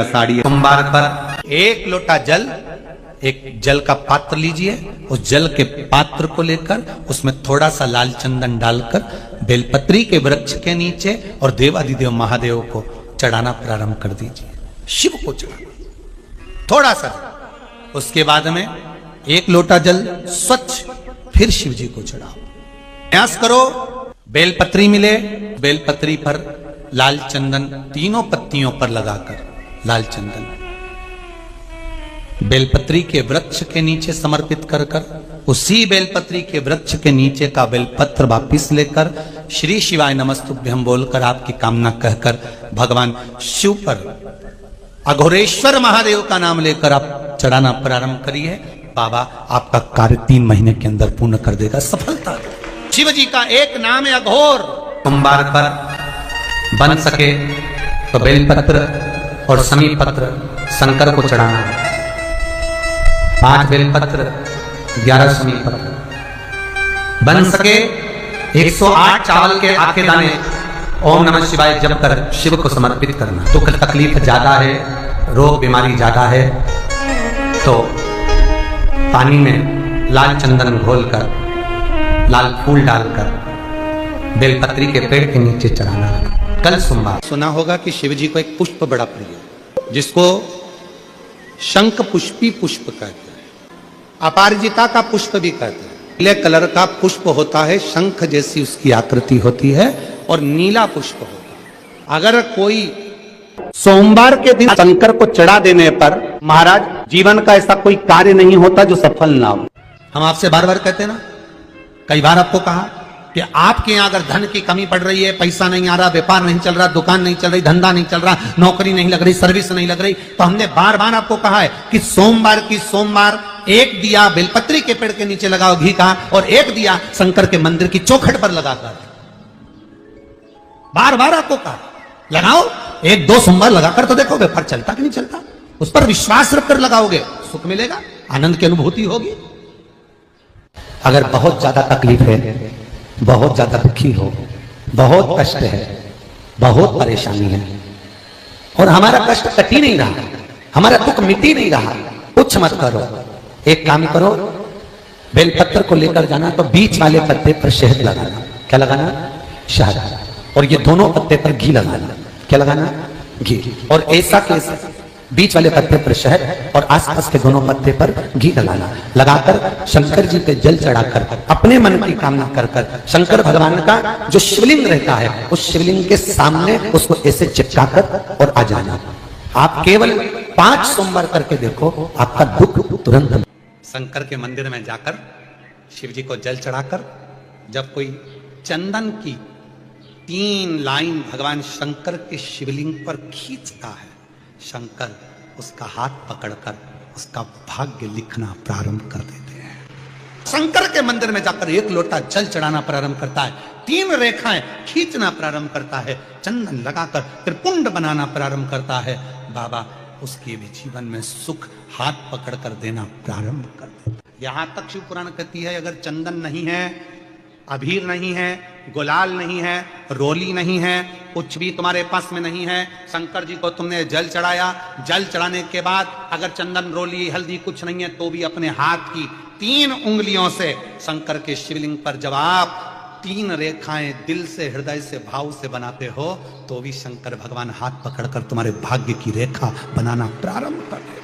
साड़ी सोमवार पर एक लोटा जल, एक जल का पात्र लीजिए, उस जल के पात्र को लेकर उसमें थोड़ा सा लाल चंदन डालकर बेलपत्री के वृक्ष के नीचे और देवादिदेव महादेव को चढ़ाना प्रारंभ कर दीजिए। शिव को चढ़ाना थोड़ा सा। उसके बाद में एक लोटा जल स्वच्छ फिर शिव जी को चढ़ाओ। प्रयास करो बेलपत्री मिले, बेलपत्री पर लाल चंदन तीनों पत्तियों पर लगाकर लाल चंदन बेलपत्री के वृक्ष के नीचे समर्पित कर उसी बेलपत्री के वृक्ष के नीचे का बेलपत्र वापिस लेकर श्री शिवाय नमस्तुभ्यं बोलकर आपकी कामना कहकर भगवान शिव पर अघोरेश्वर महादेव का नाम लेकर आप चढ़ाना प्रारंभ करिए। बाबा आपका कार्य 3 महीने के अंदर पूर्ण कर देगा, सफलता। शिव जी का एक नाम है अघोर। सोमवार पर बन सके तो बेलपत्र और समी पत्र शंकर को चढ़ाना है। 5 बेलपत्र 11 समी पत्र। बन सके 108 चावल के आखे दाने ओम नमः शिवाय जप कर शिव को समर्पित करना। दुख तकलीफ ज्यादा है, रोग बीमारी ज्यादा है तो पानी में लाल चंदन घोलकर लाल फूल डालकर बेलपत्री के पेड़ के नीचे चढ़ाना। कल सोमवार सुना होगा कि शिव जी को एक पुष्प बड़ा प्रिय है जिसको शंख पुष्पी पुष्प कहते हैं, अपारिजिता का पुष्प भी कहते हैं। नीले कलर का पुष्प होता है, शंख जैसी उसकी आकृति होती है और नीला पुष्प होता है। अगर कोई सोमवार के दिन शंकर को चढ़ा देने पर महाराज जीवन का ऐसा कोई कार्य नहीं होता जो सफल ना हो। हम आपसे बार बार कहते हैं ना, कई बार आपको कहा कि आपके यहाँ अगर धन की कमी पड़ रही है, पैसा नहीं आ रहा, व्यापार नहीं चल रहा, दुकान नहीं चल रही, धंधा नहीं चल रहा, नौकरी नहीं लग रही, सर्विस नहीं लग रही, तो हमने बार बार आपको कहा है कि सोमवार एक दिया बेलपत्री के पेड़ के नीचे लगाओ घी का, और एक दिया शंकर के मंदिर की चौखट पर लगाकर। बार बार आपको कहा लगाओ, 1-2 सोमवार लगाकर तो देखो व्यापार चलता कि नहीं चलता। उस पर विश्वास रखकर लगाओगे, सुख मिलेगा, आनंद की अनुभूति होगी। अगर बहुत ज्यादा तकलीफ है, बहुत ज्यादा दुखी हो, बहुत कष्ट है, बहुत परेशानी है और हमारा कष्ट कट ही नहीं रहा, हमारा दुख मिट ही नहीं रहा, कुछ मत करो। एक काम करो, बेलपत्र को लेकर जाना तो बीच वाले पत्ते पर शहद लगाना। क्या लगाना? शहद। और ये दोनों पत्ते पर घी लगाना। क्या लगाना? घी। और ऐसा कैसे? बीच वाले पत्ते पर शहद और आसपास के दोनों पत्ते पर घी लगाना। लगाकर शंकर जी पे जल चढ़ाकर अपने मन की कामना कर शंकर भगवान का जो शिवलिंग रहता है उस शिवलिंग के सामने उसको ऐसे चिपकाकर और आ जाना। आप केवल 5 सोमवार करके देखो, आपका दुख तुरंत। शंकर के मंदिर में जाकर शिव जी को जल चढ़ाकर जब कोई चंदन की 3 लाइन भगवान शंकर के शिवलिंग पर खींचता है, शंकर उसका हाथ पकड़कर उसका भाग्य लिखना प्रारंभ कर देते हैं। शंकर के मंदिर में जाकर 1 लोटा जल चढ़ाना प्रारंभ करता है, 3 रेखाएं खींचना प्रारंभ करता है, चंदन लगाकर त्रिपुंड बनाना प्रारंभ करता है। बाबा उसके भी जीवन में सुख हाथ पकड़कर देना प्रारंभ कर देता है। यहां तक शिव पुराण कहती है अगर चंदन नहीं है, अबीर नहीं है, गुलाल नहीं है, रोली नहीं है, कुछ भी तुम्हारे पास में नहीं है, शंकर जी को तुमने जल चढ़ाया, जल चढ़ाने के बाद अगर चंदन रोली हल्दी कुछ नहीं है तो भी अपने हाथ की 3 उंगलियों से शंकर के शिवलिंग पर जब आप 3 रेखाएं दिल से हृदय से भाव से बनाते हो तो भी शंकर भगवान हाथ पकड़कर तुम्हारे भाग्य की रेखा बनाना प्रारंभ कर देगा।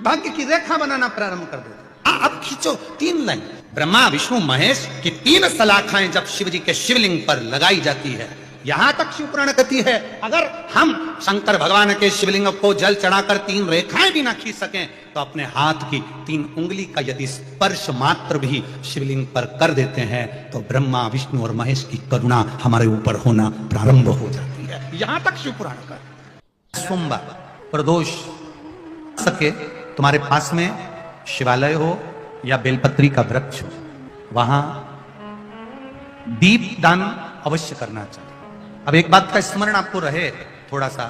भाग्य की रेखा बनाना प्रारंभ कर देगा। अब खींचो 3 लाइन। ब्रह्मा विष्णु महेश की 3 सलाखाएं जब शिव जी के शिवलिंग पर लगाई जाती है, यहां तक शिव पुराण कहती है अगर हम शंकर भगवान के शिवलिंग को जल चढ़ाकर 3 रेखाएं भी ना खींच सकें तो अपने हाथ की 3 उंगली का यदि स्पर्श मात्र भी शिवलिंग पर कर देते हैं तो ब्रह्मा विष्णु और महेश की करुणा हमारे ऊपर होना प्रारंभ हो जाती है। यहां तक शिव पुराण का। सोमवार प्रदोष सके तुम्हारे पास में शिवालय हो या बेलपत्री का वृक्ष हो, वहां दीप दान अवश्य करना चाहिए। अब एक बात का स्मरण आपको रहे थोड़ा सा,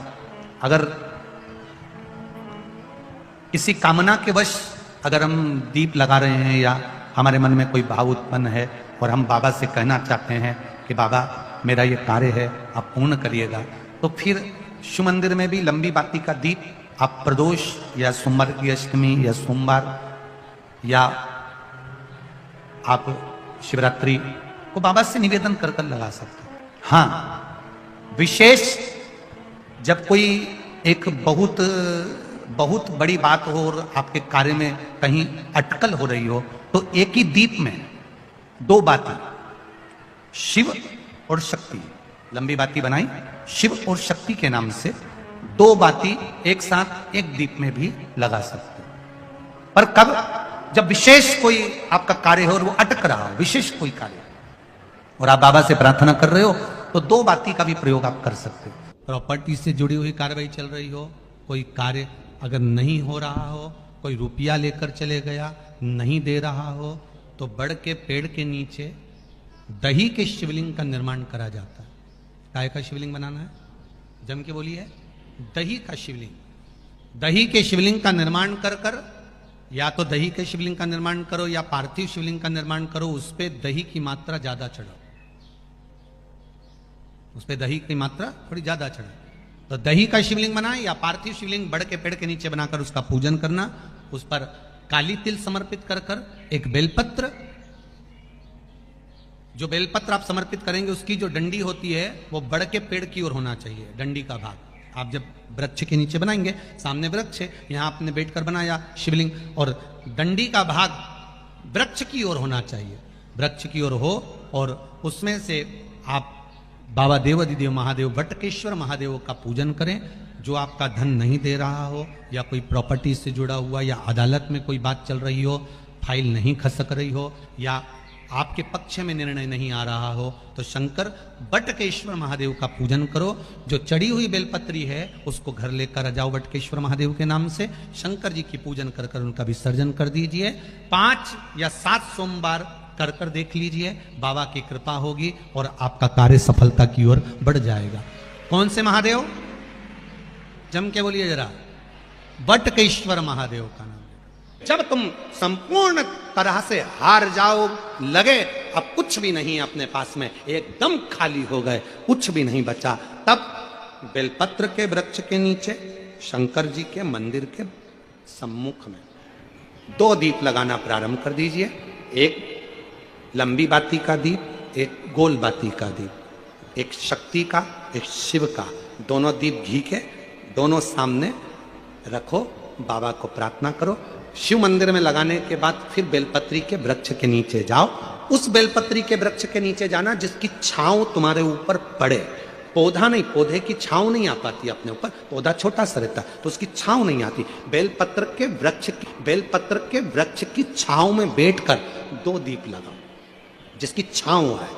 अगर किसी कामना के वश अगर हम दीप लगा रहे हैं या हमारे मन में कोई भाव उत्पन्न है और हम बाबा से कहना चाहते हैं कि बाबा मेरा ये कार्य है आप पूर्ण करिएगा, तो फिर शिव मंदिर में भी लंबी बाती का दीप आप प्रदोष या सोमवार की अष्टमी या सोमवार या आप शिवरात्रि को बाबा से निवेदन कर कर लगा सकते हैं। हाँ, विशेष जब कोई एक बहुत बहुत बड़ी बात हो और आपके कार्य में कहीं अटकल हो रही हो तो एक ही दीप में दो बाती, शिव और शक्ति, लंबी बाती बनाई शिव और शक्ति के नाम से, दो बाती एक साथ एक दीप में भी लगा सकते हैं। पर कब? जब विशेष कोई आपका कार्य हो और वो अटक रहा हो, विशेष कोई कार्य, और आप बाबा से प्रार्थना कर रहे हो तो दो बाती का भी प्रयोग आप कर सकते हो। प्रॉपर्टी से जुड़ी हुई कार्रवाई चल रही हो, कोई कार्य अगर नहीं हो रहा हो, कोई रुपया लेकर चले गया नहीं दे रहा हो, तो बड़ के पेड़ के नीचे दही के शिवलिंग का निर्माण करा जाता है। काय का शिवलिंग बनाना है? जम के बोलिए, दही का शिवलिंग। दही के शिवलिंग का निर्माण कर कर, या तो दही के शिवलिंग का निर्माण करो या पार्थिव शिवलिंग का निर्माण करो, उस पे दही की मात्रा ज्यादा चढ़ाओ, उस पे दही की मात्रा थोड़ी ज्यादा चढ़ाओ। तो दही का शिवलिंग बनाए या पार्थिव शिवलिंग बड़ के पेड़ के नीचे बनाकर उसका पूजन करना, उस पर काली तिल समर्पित कर कर एक बेलपत्र, जो बेलपत्र आप समर्पित करेंगे उसकी जो डंडी होती है वो बड़ के पेड़ की ओर होना चाहिए। डंडी का भाग आप जब वृक्ष के नीचे बनाएंगे, सामने वृक्ष है, यहां आपने बैठकर बनाया शिवलिंग, और डंडी का भाग वृक्ष की ओर होना चाहिए, वृक्ष की ओर हो, और उसमें से आप बाबा देवाधिदेव महादेव वटकेश्वर महादेव का पूजन करें। जो आपका धन नहीं दे रहा हो, या कोई प्रॉपर्टी से जुड़ा हुआ, या अदालत में कोई बात चल रही हो, फाइल नहीं खसक रही हो, या आपके पक्ष में निर्णय नहीं आ रहा हो, तो शंकर वटकेश्वर महादेव का पूजन करो। जो चढ़ी हुई बेलपत्री है उसको घर लेकर जाओ वटकेश्वर महादेव के नाम से, शंकर जी की पूजन कर कर उनका विसर्जन कर दीजिए। 5 या 7 सोमवार कर कर देख लीजिए, बाबा की कृपा होगी और आपका कार्य सफलता की ओर बढ़ जाएगा। कौन से महादेव? जम के बोलिए जरा, वटकेश्वर महादेव का नाम। जब तुम संपूर्ण तरह से हार जाओ, लगे अब कुछ भी नहीं अपने पास में, एकदम खाली हो गए, कुछ भी नहीं बचा, तब बेलपत्र के वृक्ष के नीचे शंकर जी के मंदिर के सम्मुख में 2 दीप लगाना प्रारंभ कर दीजिए। एक लंबी बाती का दीप, एक गोल बाती का दीप, एक शक्ति का, एक शिव का, दोनों दीप घी के, दोनों सामने रखो, बाबा को प्रार्थना करो। शिव मंदिर में लगाने के बाद फिर बेलपत्री के वृक्ष के नीचे जाओ। उस बेलपत्री के वृक्ष के नीचे जाना जिसकी छांव तुम्हारे ऊपर पड़े, पौधा नहीं, पौधे की छांव नहीं आ पाती अपने ऊपर, पौधा छोटा सा रहता तो उसकी छांव नहीं आती। बेलपत्र के वृक्ष की छांव में बैठकर 2 दीप लगाओ जिसकी छांव है।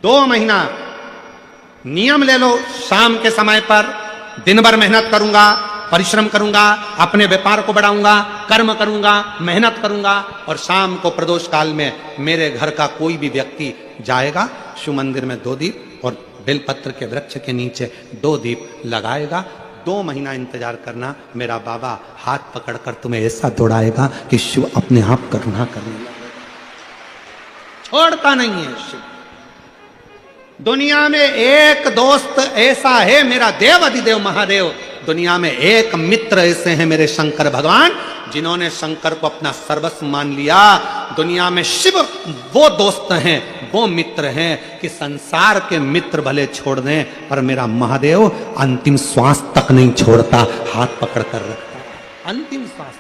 2 महीना नियम ले लो, शाम के समय पर दिन भर मेहनत करूंगा, परिश्रम करूंगा, अपने व्यापार को बढ़ाऊंगा, कर्म करूंगा, मेहनत करूंगा, और शाम को प्रदोष काल में मेरे घर का कोई भी व्यक्ति जाएगा, शिव मंदिर में 2 दीप और बेलपत्र के वृक्ष के नीचे 2 दीप लगाएगा। 2 महीना इंतजार करना, मेरा बाबा हाथ पकड़कर तुम्हें ऐसा दौड़ाएगा कि शिव अपने आप करुणा करने लगेगा। छोड़ता नहीं है शिव। दुनिया में एक दोस्त ऐसा है मेरा देवाधिदेव महादेव, दुनिया में एक मित्र ऐसे हैं मेरे शंकर भगवान जिन्होंने शंकर को अपना सर्वस्व मान लिया। दुनिया में शिव वो दोस्त हैं, वो मित्र हैं कि संसार के मित्र भले छोड़ दें पर मेरा महादेव अंतिम श्वास तक नहीं छोड़ता, हाथ पकड़ कर रखता, अंतिम श्वास।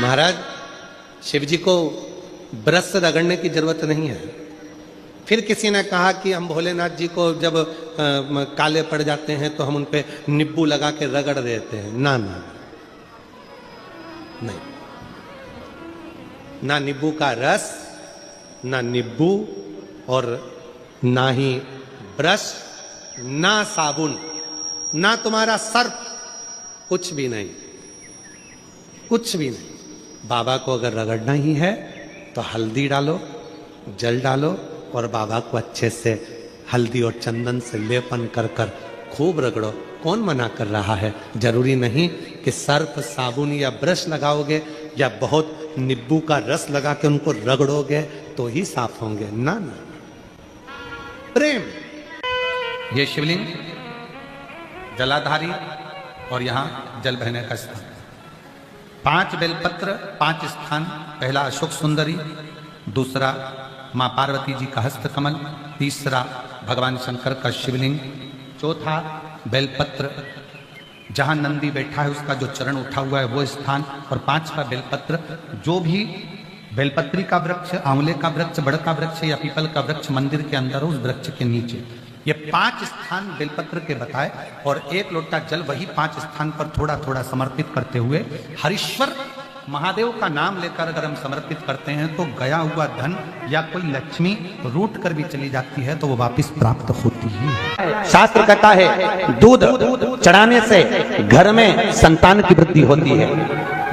महाराज शिव जी को ब्रश रगड़ने की जरूरत नहीं है। फिर किसी ने कहा कि हम भोलेनाथ जी को जब काले पड़ जाते हैं तो हम उन पे नींबू लगा के रगड़ देते हैं। ना ना नहीं, ना नींबू का रस, ना नींबू, और ना ही ब्रश, ना साबुन, ना तुम्हारा सर्फ, कुछ भी नहीं, कुछ भी नहीं। बाबा को अगर रगड़ना ही है तो हल्दी डालो, जल डालो, और बाबा को अच्छे से हल्दी और चंदन से लेपन कर कर खूब रगड़ो। कौन मना कर रहा है? जरूरी नहीं कि सर्फ, साबुन या ब्रश लगाओगे या बहुत नींबू का रस लगा के उनको रगड़ोगे तो ही साफ होंगे। ना ना, प्रेम ये शिवलिंग जलाधारी और यहाँ जल बहने का स्थान। 5 बेलपत्र 5 स्थान। पहला अशोक सुंदरी, दूसरा माँ पार्वती जी का हस्तकमल, तीसरा भगवान शंकर का शिवलिंग, चौथा बेलपत्र जहां नंदी बैठा है उसका जो चरण उठा हुआ है वो स्थान, और 5वां बेलपत्र जो भी बेलपत्री का वृक्ष, आंवले का वृक्ष, बड़ का वृक्ष या पीपल का वृक्ष मंदिर के अंदर उस वृक्ष के नीचे, ये 5 स्थान बेलपत्र के बताए। और 1 लोटा जल वही 5 स्थान पर थोड़ा थोड़ा समर्पित करते हुए हरीश्वर महादेव का नाम लेकर अगर हम समर्पित करते हैं तो गया हुआ धन या कोई लक्ष्मी रूट कर भी चली जाती है तो वो वापस प्राप्त होती है। शास्त्र कहता है दूध चढ़ाने से घर में संतान की वृद्धि होती है,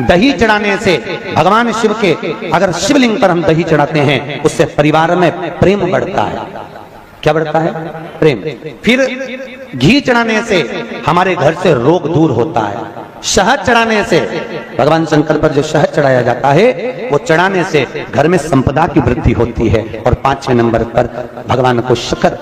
दही चढ़ाने से भगवान शिव के अगर शिवलिंग पर हम दही चढ़ाते हैं उससे परिवार में प्रेम बढ़ता है। क्या बढ़ता है? प्रेम। फिर घी चढ़ाने से हमारे घर से रोग दूर होता है। शहद चढ़ाने से, भगवान शंकर पर जो शहद चढ़ाया जाता है वो चढ़ाने से घर में संपदा की वृद्धि होती है। और 5वें नंबर पर भगवान को शक्कर,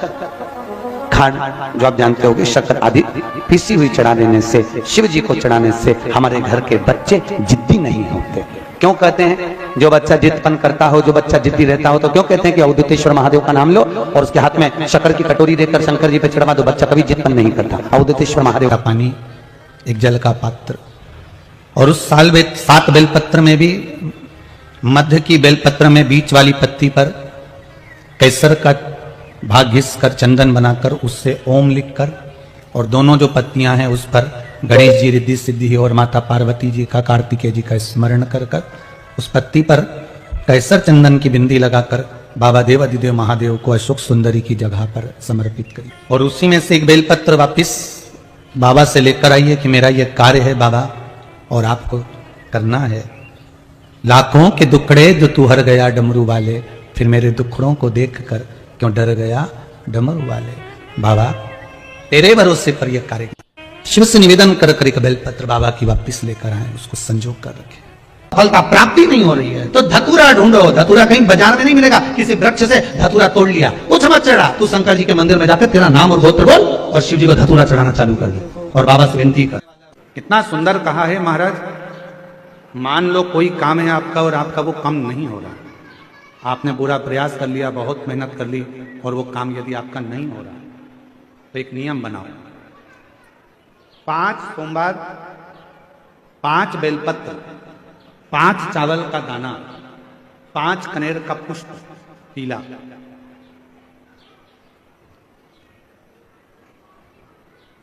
खांड जो आप जानते होंगे, शक्कर आदि पीसी हुई चढ़ा देने से, शिव जी को चढ़ाने से हमारे घर के बच्चे जिद्दी नहीं होते। क्यों कहते हैं जो बच्चा जिद्दपन करता हो, जो बच्चा जिद्दी रहता हो, तो क्यों कहते हैं कि अवधूतेश्वर महादेव का नाम लो और उसके हाथ में शक्कर की कटोरी देकर शंकर जी पे चढ़वा दो, बच्चा कभी जिद्दपन नहीं करता। अवधूतेश्वर महादेव का पानी, एक जल का पात्र, और उस 7 बेलपत्र में भी मध्य की बेलपत्र में बीच वाली पत्ती पर केसर का भाग घिस कर चंदन बनाकर उससे ओम लिखकर, और दोनों जो पत्तियां हैं उस पर गणेश जी रिद्धि सिद्धि और माता पार्वती जी का, कार्तिकेय जी का स्मरण कर कर उस पत्ती पर केसर चंदन की बिंदी लगाकर बाबा देवाधिदेव महादेव को अशोक सुंदरी की जगह पर समर्पित करी। और उसी में से एक बेलपत्र वापिस बाबा से लेकर आइए कि मेरा ये कार्य है बाबा और आपको करना है। लाखों के दुखड़े जो तू हर गया डमरू वाले, फिर मेरे दुखड़ों को देखकर क्यों डर गया डमरू वाले। बाबा तेरे भरोसे पर यह कार्य, शिव से निवेदन कर कर एक बेलपत्र बाबा की वापिस लेकर आए, उसको संजोग कर रखे। फलता प्राप्ति नहीं हो रही है तो धतूरा ढूंढो। धतूरा कहीं बाजार में नहीं मिलेगा, किसी वृक्ष से धतूरा तोड़ लिया, उठ मत चढ़ा, तू शंकर जी के मंदिर में जाकर तेरा नाम और गोत्र बोल और शिव जी को धतूरा चढ़ाना चालू कर दे और बाबा से विनती कर। कितना सुंदर कहा है महाराज। मान लो कोई काम है आपका और आपका वो काम नहीं हो रहा, आपने पूरा प्रयास कर लिया, बहुत मेहनत कर ली, और वो काम यदि आपका नहीं हो रहा तो एक नियम बनाओ, 5 सोमवार, 5 बेलपत्र, 5 चावल का दाना, 5 कनेर का पुष्प पीला,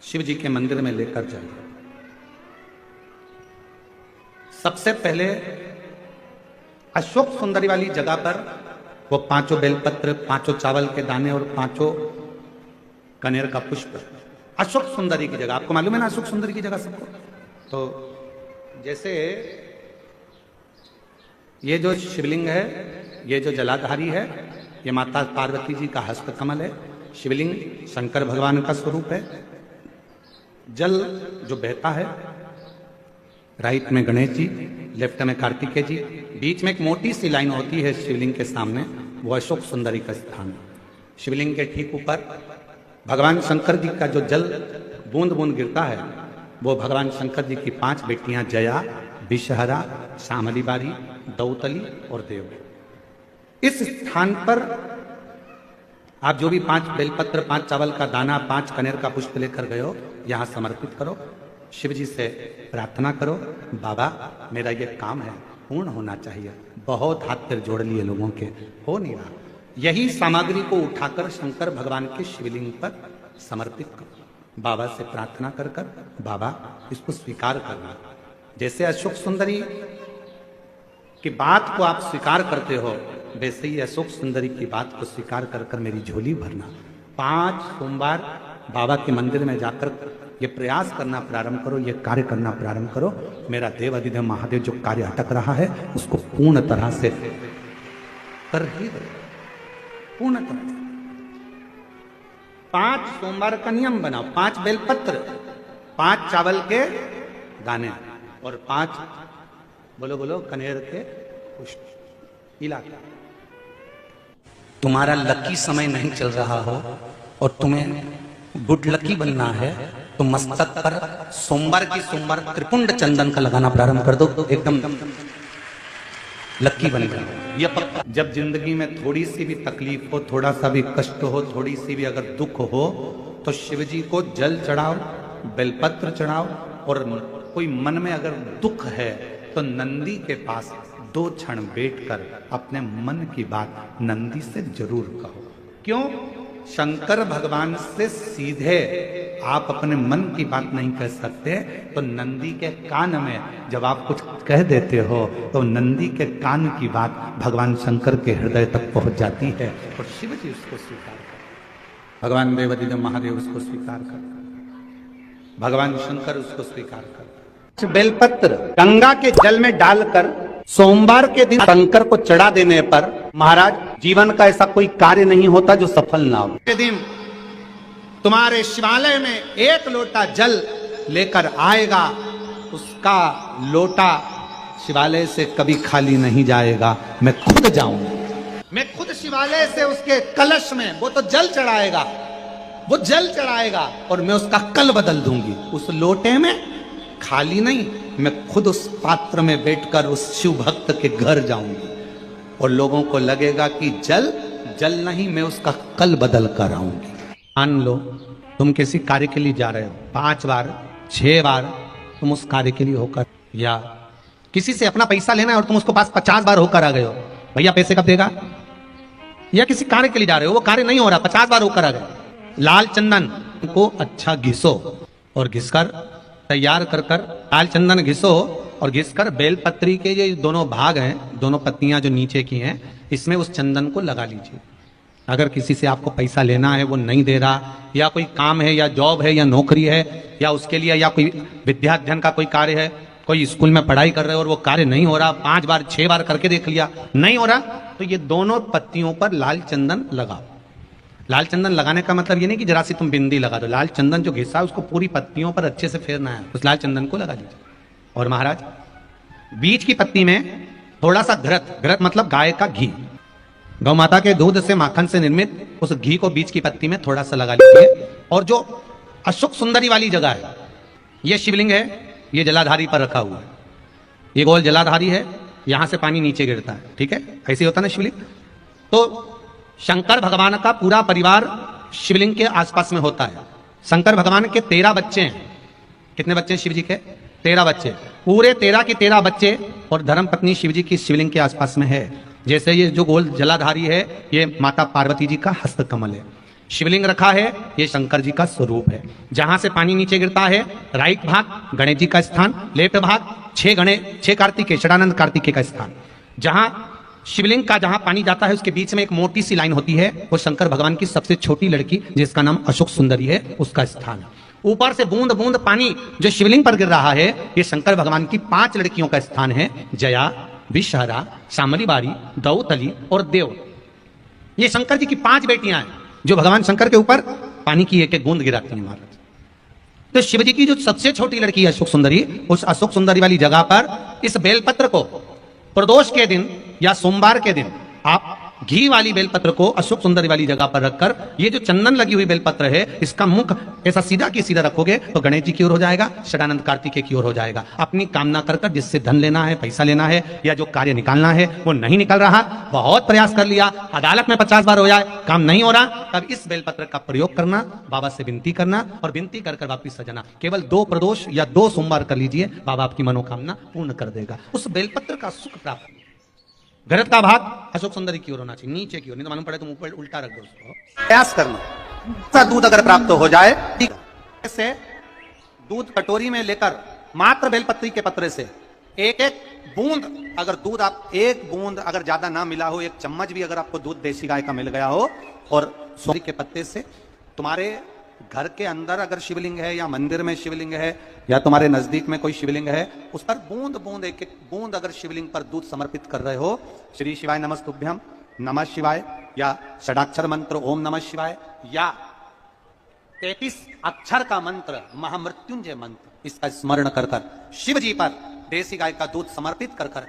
शिव जी के मंदिर में लेकर जाइए। सबसे पहले अशोक सुंदरी वाली जगह पर वो 5 बेलपत्र, 5 चावल के दाने और 5 कनेर का पुष्प अशोक सुंदरी की जगह, आपको मालूम है ना अशोक सुंदरी की जगह सबको। तो जैसे ये जो शिवलिंग है, ये जो जलाधारी है, ये माता पार्वती जी का हस्तकमल है। शिवलिंग शंकर भगवान का स्वरूप है। जल जो बहता है, राइट में गणेश जी, लेफ्ट में कार्तिकेय जी, बीच में एक मोटी सी लाइन होती है शिवलिंग के सामने, वो अशोक सुंदरी का स्थान। शिवलिंग के ठीक ऊपर भगवान शंकर जी का जो जल बूंद बूंद गिरता है वो भगवान शंकर जी की 5 बेटियां जया, विषहरा, शामली बारी, दौतली और देव। इस स्थान पर आप जो भी 5 बेलपत्र, 5 चावल का दाना, 5 कनेर का पुष्प लेकर गए हो, यहां समर्पित करो। शिव जी से प्रार्थना करो, बाबा मेरा ये काम है पूर्ण होना चाहिए। बहुत हाथ पैर जोड़ लिए लोगों के, हो नहीं रहा। यही सामग्री को उठाकर शंकर भगवान के शिवलिंग पर समर्पित करो। बाबा से प्रार्थना कर कर बाबा इसको स्वीकार करना। जैसे अशोक सुंदरी की बात को आप स्वीकार करते हो, वैसे ही अशोक सुंदरी की बात को स्वीकार कर कर मेरी झोली भरना। 5 सोमवार बाबा के मंदिर में जाकर ये प्रयास करना प्रारंभ करो, ये कार्य करना प्रारंभ करो। मेरा देव अधिदेव महादेव जो कार्य अटक रहा है उसको पूर्ण तरह से कर ही दो, पूर्ण तरह से। 5 सोमवार का नियम बनाओ, 5 बेलपत्र, 5 चावल के दाने और 5 बोलो बोलो कनेर के पुष्प पीला। तुम्हारा लकी समय नहीं चल रहा हो और तुम्हें गुड लकी बनना है तो मस्तक पर सोमवार की सोमवार त्रिपुंड चंदन का लगाना प्रारंभ कर दो, एकदम लकी बन जाओ। ये जब जिंदगी में थोड़ी सी भी तकलीफ हो, थोड़ा सा भी कष्ट हो, थोड़ी सी भी अगर दुख हो, तो शिव जी को जल चढ़ाओ, बेलपत्र चढ़ाओ, और कोई मन में अगर दुख है तो नंदी के पास 2 क्षण बैठकर अपने मन की बात नंदी से जरूर कहो। क्यों? शंकर भगवान से सीधे आप अपने मन की बात नहीं कह सकते, तो नंदी के कान में जब आप कुछ कह देते हो तो नंदी के कान की बात भगवान शंकर के हृदय तक पहुंच जाती है और शिव जी उसको स्वीकार कर, भगवान देवादिदेव महादेव उसको स्वीकार कर, भगवान शंकर उसको स्वीकार कर। बेलपत्र गंगा के जल में डालकर सोमवार के दिन शंकर को चढ़ा देने पर महाराज जीवन का ऐसा कोई कार्य नहीं होता जो सफल ना हो। के दिन तुम्हारे शिवालय में 1 लोटा जल लेकर आएगा, उसका लोटा शिवालय से कभी खाली नहीं जाएगा। मैं खुद जाऊंगा, मैं खुद शिवालय से उसके कलश में वो तो जल चढ़ाएगा, वो जल चढ़ाएगा और मैं उसका कल बदल दूंगी। उस लोटे में खाली नहीं, मैं खुद उस पात्र में बैठकर उस शिव भक्त के घर जाऊंगी और लोगों को लगेगा कि जल जल नहीं, मैं उसका कल बदल कर आऊंगी। मान लो तुम किसी कार्य के लिए जा रहे हो, 5 बार 6 बार तुम उस कार्य के लिए होकर, या किसी से अपना पैसा लेना है और तुम उसको पास 50 बार होकर आ गए हो, भैया पैसे कब देगा? या किसी कार्य के लिए जा रहे हो, वो कार्य नहीं हो रहा, 50 बार होकर आ गए। लाल चंदन को अच्छा घिसो और घिसकर तैयार कर लाल चंदन घिसो और घिसकर बेलपत्री के ये दोनों भाग हैं, दोनों पत्तियां जो नीचे की हैं, इसमें उस चंदन को लगा लीजिए। अगर किसी से आपको पैसा लेना है, वो नहीं दे रहा, या कोई काम है या जॉब है या नौकरी है या उसके लिए, या कोई विद्याध्ययन का कोई कार्य है, कोई स्कूल में पढ़ाई कर रहे हो और वो कार्य नहीं हो रहा, 5 बार 6 बार करके देख लिया नहीं हो रहा, तो ये दोनों पत्तियों पर लाल चंदन लगाओ। लाल चंदन लगाने का मतलब ये नहीं कि जरा सी तुम बिंदी लगा दो, लाल चंदन जो घिसा उसको पूरी पत्तियों पर अच्छे से फेरना है, उस लाल चंदन को लगा लीजिए। और महाराज बीच की पत्ती में थोड़ा सा घृत मतलब गाय का घी, गौ माता के दूध से माखन से निर्मित उस घी को बीच की पत्ती में थोड़ा सा लगा लीजिए। और जो अशोक सुंदरी वाली जगह है, ये शिवलिंग है, ये जलाधारी पर रखा हुआ है, ये गोल जलाधारी है, यहां से पानी नीचे गिरता है, ठीक है, ऐसे होता ना शिवलिंग। तो शंकर भगवान का पूरा परिवार शिवलिंग के आसपास में होता है। शंकर भगवान के 13 बच्चे हैं। कितने बच्चे हैं शिव जी के? 13 बच्चे, पूरे 13 के 13 बच्चे और धर्मपत्नी शिव जी की शिवलिंग के आसपास में है। जैसे ये जो गोल जलाधारी है, ये माता पार्वती जी का हस्त कमल है। शिवलिंग रखा है, ये शंकर जी का स्वरूप है। जहां से पानी नीचे गिरता है, राइट भाग गणेश जी का स्थान, लेफ्ट भाग 6 कार्तिकेय, षडानंद कार्तिकेय का स्थान। जहां शिवलिंग का जहां पानी जाता है उसके बीच में एक मोटी सी लाइन होती है, वो शंकर भगवान की सबसे छोटी लड़की जिसका नाम अशोक सुंदरी है, उसका स्थान है। ऊपर से बूंद बूंद पानी जो शिवलिंग पर गिर रहा है, ये शंकर भगवान की 5 लड़कियों का स्थान है, जया, विषहरा, शामलीबारी, दौतली और देव। ये शंकर जी की 5 बेटियां हैं जो भगवान शंकर के ऊपर पानी की एक एक बूंद गिराती हैं महाराज। तो शिव जी की जो सबसे छोटी लड़की है अशोक सुंदरी, उस अशोक सुंदरी वाली जगह पर इस बेलपत्र को प्रदोष के दिन या सोमवार के दिन आप घी वाली बेलपत्र को अशोक सुंदरी वाली जगह पर रखकर, ये जो चंदन लगी हुई बेलपत्र है, इसका मुख ऐसा सीधा की सीधा रखोगे तो गणेश जी की ओर हो जाएगा, षडानंद कार्तिकेय की ओर हो जाएगा। अपनी कामना कर कर, जिससे धन लेना है, पैसा लेना है, या जो कार्य निकालना है वो नहीं निकल रहा, बहुत प्रयास कर लिया, अदालत में 50 बार हो जाए, काम नहीं हो रहा, तब इस बेलपत्र का प्रयोग करना, बाबा से विनती करना और विनती कर कर वापिस सजाना। केवल 2 प्रदोष या 2 सोमवार कर लीजिए, बाबा आपकी मनोकामना पूर्ण कर देगा। उस बेलपत्र का सुख प्राप्त, घृत का भाग अशोक सुंदरी की ओर होना चाहिए, नीचे की ओर, नहीं तो मालूम पड़े तुम ऊपर उल्टा रख दो उसको। प्रयास करना, दूध अगर प्राप्त हो जाए, ऐसे दूध कटोरी में लेकर मात्र बेलपत्री के पत्रे से एक बूंद, अगर दूध आप 1 बूंद अगर ज्यादा ना मिला हो, 1 चम्मच भी अगर आपको दूध देसी गाय का मिल गया हो, और सूर्य के पत्ते से तुम्हारे घर के अंदर अगर शिवलिंग है या मंदिर में शिवलिंग है या तुम्हारे नजदीक में कोई शिवलिंग है, उस पर बूंद बूंद एक बूंद अगर शिवलिंग पर दूध समर्पित कर रहे हो, श्री शिवाय नमस्तुभ्यम, नमः शिवाय, या षडाक्षर मंत्र ओम नमः शिवाय, या 33 अक्षर का मंत्र महामृत्युंजय मंत्र, इसका स्मरण कर कर शिव जी पर देसी गाय का दूध समर्पित कर कर